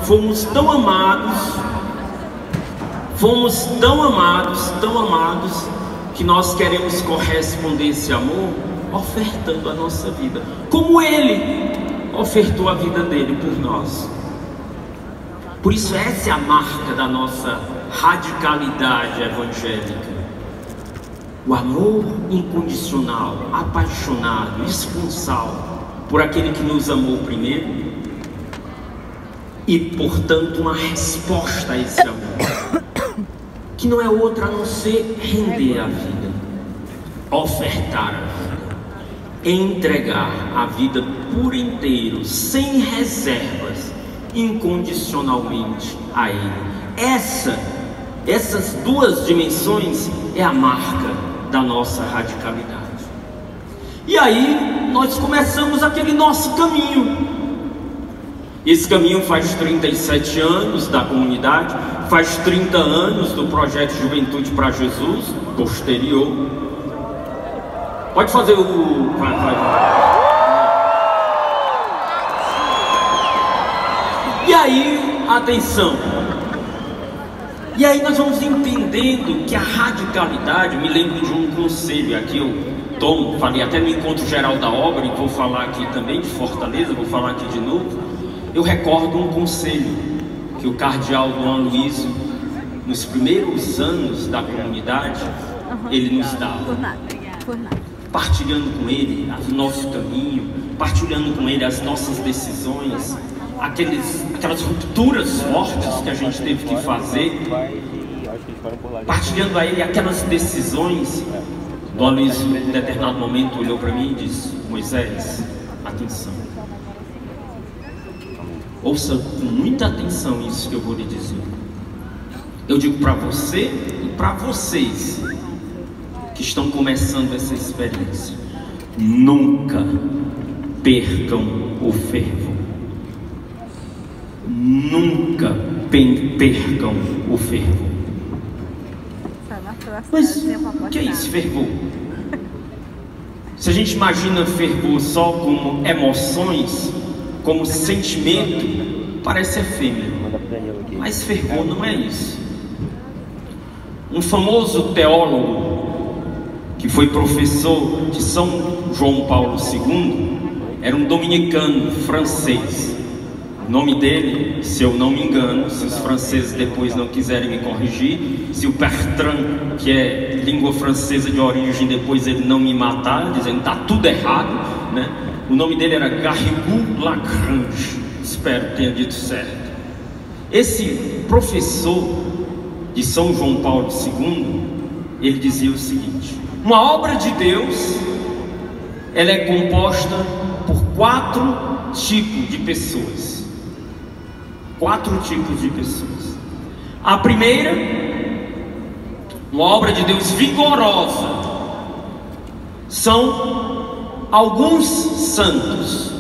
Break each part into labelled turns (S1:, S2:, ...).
S1: fomos tão amados, que nós queremos corresponder esse amor ofertando a nossa vida, como Ele ofertou a vida dele por nós. Por isso essa é a marca da nossa radicalidade evangélica. O amor incondicional, apaixonado, esponsal por aquele que nos amou primeiro, e portanto uma resposta a esse amor, que não é outra a não ser render a vida, ofertar a vida, entregar a vida por inteiro, sem reservas, incondicionalmente a Ele. Essas duas dimensões é a marca da nossa radicalidade. E aí nós começamos aquele nosso caminho. Esse caminho faz 37 anos da comunidade, faz 30 anos do projeto Juventude para Jesus, posterior. Pode fazer o... E aí, atenção. E aí nós vamos entendendo que a radicalidade, me lembro de um conselho aqui, eu falei até no encontro geral da obra, e vou falar aqui também de Fortaleza, vou falar aqui de novo. Eu recordo um conselho que o cardeal Dom Aloysio, nos primeiros anos da comunidade, ele nos dava, partilhando com ele o nosso caminho, partilhando com ele as nossas decisões, aquelas rupturas fortes que a gente teve que fazer, partilhando a ele aquelas decisões. Dom Aloysio, em determinado momento, olhou para mim e disse: Moisés, atenção, ouça com muita atenção isso que eu vou lhe dizer. Eu digo para você e para vocês que estão começando essa experiência: nunca percam o fervor. Nunca percam o fervor. Mas o que é isso, fervor? Se a gente imagina fervor só como emoções, como sentimento, parece efêmero. Mas fervor não é isso. Um famoso teólogo que foi professor de São João Paulo II era um dominicano francês. O nome dele, se eu não me engano, se os franceses depois não quiserem me corrigir, se o Bertrand, que é língua francesa de origem, depois ele não me matar, dizendo que está tudo errado, né? O nome dele era Garrigou Lagrange, espero que tenha dito certo. Esse professor de São João Paulo II, ele dizia o seguinte: uma obra de Deus, ela é composta por 4 tipos de pessoas. 4 tipos de pessoas. A primeira, uma obra de Deus vigorosa, são alguns santos,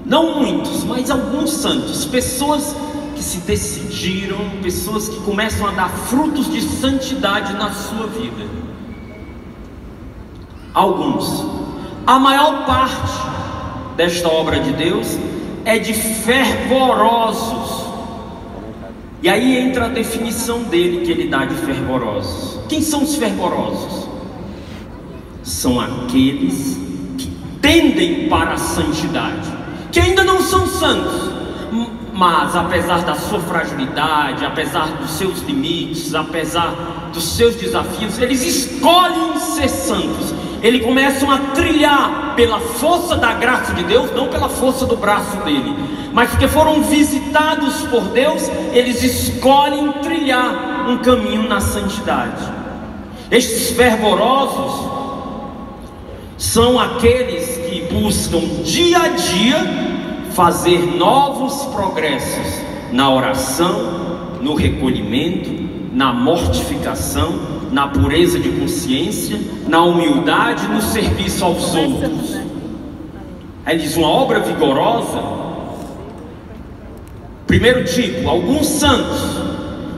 S1: não muitos, mas alguns santos, pessoas que se decidiram, pessoas que começam a dar frutos de santidade na sua vida. Alguns. A maior parte desta obra de Deus é de fervorosos. E aí entra a definição dele que ele dá de fervorosos. Quem são os fervorosos? São aqueles que tendem para a santidade, que ainda não são santos, mas apesar da sua fragilidade, apesar dos seus limites, apesar dos seus desafios, eles escolhem ser santos. Eles começam a trilhar pela força da graça de Deus, não pela força do braço dele, mas porque foram visitados por Deus, eles escolhem trilhar um caminho na santidade. Estes fervorosos são aqueles que buscam dia a dia fazer novos progressos na oração, no recolhimento, na mortificação, na pureza de consciência, na humildade, no serviço aos outros. Aí diz: uma obra vigorosa. Primeiro tipo, alguns santos.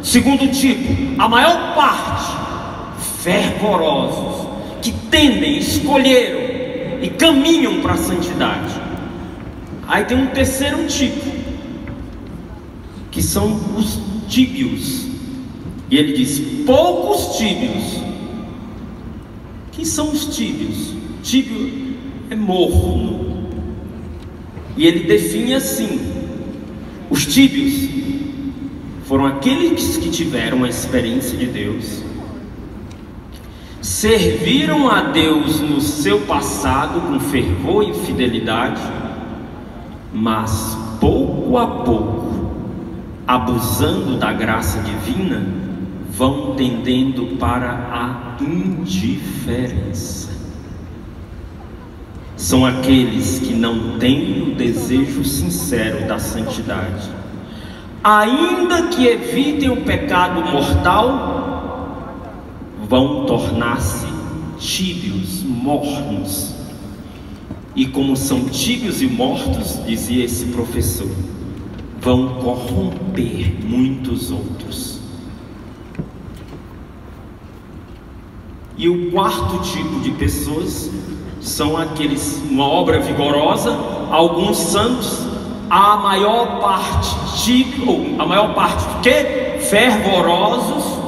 S1: Segundo tipo, a maior parte, fervorosos, que tendem, escolheram e caminham para a santidade. Aí tem um terceiro tipo, que são os tíbios. E ele diz: poucos tíbios. Quem são os tíbios? Tíbio é morno. E ele define assim: os tíbios foram aqueles que tiveram a experiência de Deus, serviram a Deus no seu passado com fervor e fidelidade, mas pouco a pouco, abusando da graça divina, vão tendendo para a indiferença. São aqueles que não têm o desejo sincero da santidade, ainda que evitem o pecado mortal, vão tornar-se tíbios, mornos. E como são tíbios e mortos, dizia esse professor, vão corromper muitos outros. E o quarto tipo de pessoas são aqueles, uma obra vigorosa, alguns santos, a maior parte de quê? Fervorosos,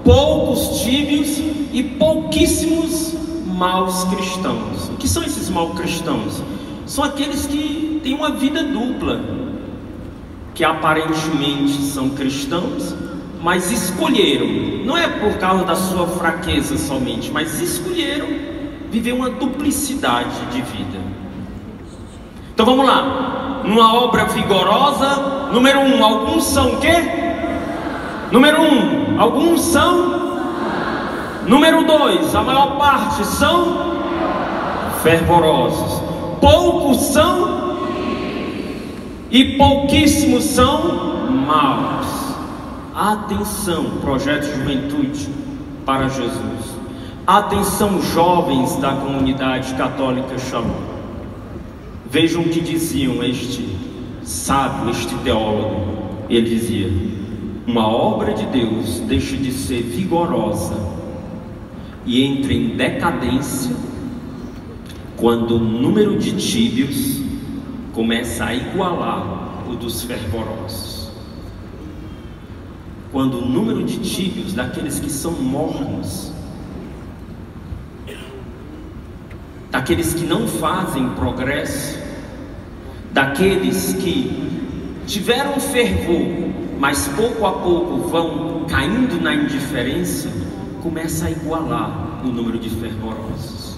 S1: poucos tíbios e pouquíssimos maus cristãos. O que são esses maus cristãos? São aqueles que têm uma vida dupla, que aparentemente são cristãos, mas escolheram, não é por causa da sua fraqueza somente, mas escolheram viver uma duplicidade de vida. Então vamos lá, numa obra vigorosa, número 1, alguns são o quê? Número 1, alguns são. Número 2, a maior parte são fervorosos. Poucos são e pouquíssimos são maus. Atenção, projeto Juventude para Jesus. Atenção, jovens da comunidade católica Shalom. Vejam o que diziam este sábio, este teólogo. Ele dizia: uma obra de Deus deixa de ser vigorosa e entra em decadência quando o número de tíbios começa a igualar o dos fervorosos. Quando o número de tíbios, daqueles que são mornos, daqueles que não fazem progresso, daqueles que tiveram fervor, mas pouco a pouco vão caindo na indiferença, começa a igualar o número de fervorosos.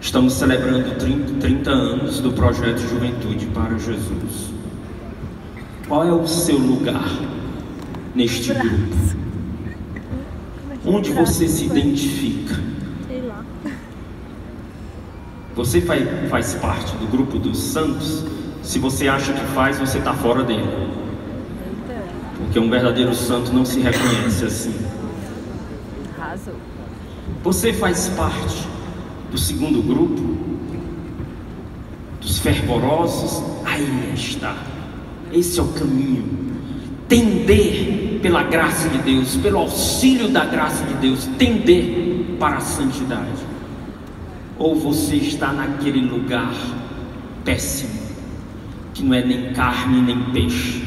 S1: Estamos celebrando 30 anos do projeto Juventude para Jesus. Qual é o seu lugar neste grupo? Onde você se identifica? Você faz parte do grupo dos santos? Se você acha que faz, você está fora dele. Porque um verdadeiro santo não se reconhece assim. Você faz parte do segundo grupo, dos fervorosos? Aí está. Esse é o caminho. Tender pela graça de Deus, pelo auxílio da graça de Deus, tender para a santidade. Ou você está naquele lugar péssimo, que não é nem carne nem peixe,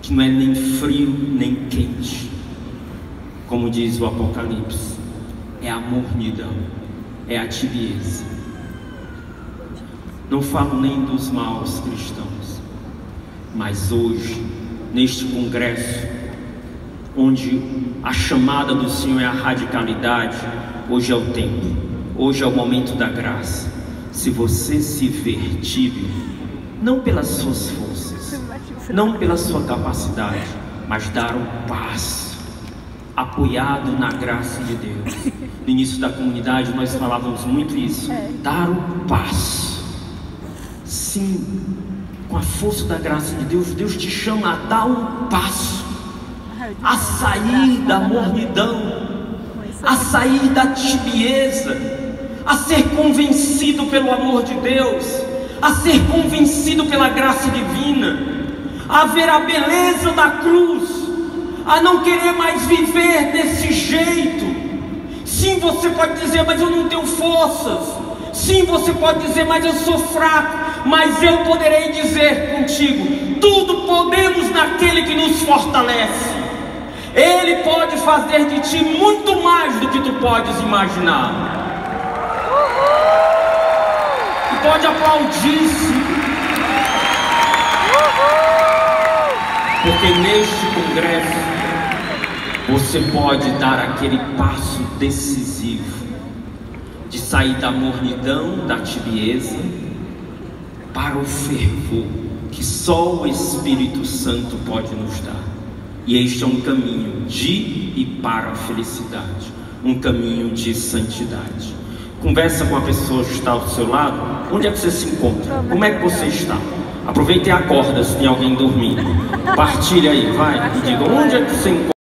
S1: que não é nem frio nem quente, como diz o Apocalipse, é a mornidão, é a tibieza. Não falo nem dos maus cristãos, mas hoje, neste congresso, onde a chamada do Senhor é a radicalidade, hoje é o tempo, hoje é o momento da graça. Se você se ver tíbio, não pelas suas forças, não pela sua capacidade, mas dar um passo, apoiado na graça de Deus. No início da comunidade nós falávamos muito isso, dar um passo. Sim, com a força da graça de Deus, Deus te chama a dar um passo, a sair da mornidão, a sair da tibieza, a ser convencido pelo amor de Deus, a ser convencido pela graça divina, a ver a beleza da cruz, a não querer mais viver desse jeito. Sim, você pode dizer, mas eu não tenho forças. Sim, você pode dizer, mas eu sou fraco. Mas eu poderei dizer viver contigo. Tudo podemos naquele que nos fortalece. Ele pode fazer de ti muito mais do que tu podes imaginar. E pode aplaudir-se, porque neste congresso você pode dar aquele passo decisivo de sair da mornidão, da tibieza, para o fervor que só o Espírito Santo pode nos dar. E este é um caminho de e para a felicidade, um caminho de santidade. Conversa com a pessoa que está ao seu lado. Onde é que você se encontra? Como é que você está? Aproveita e acorda se tem alguém dormindo. Partilha aí, vai, e diga onde é que você encontra.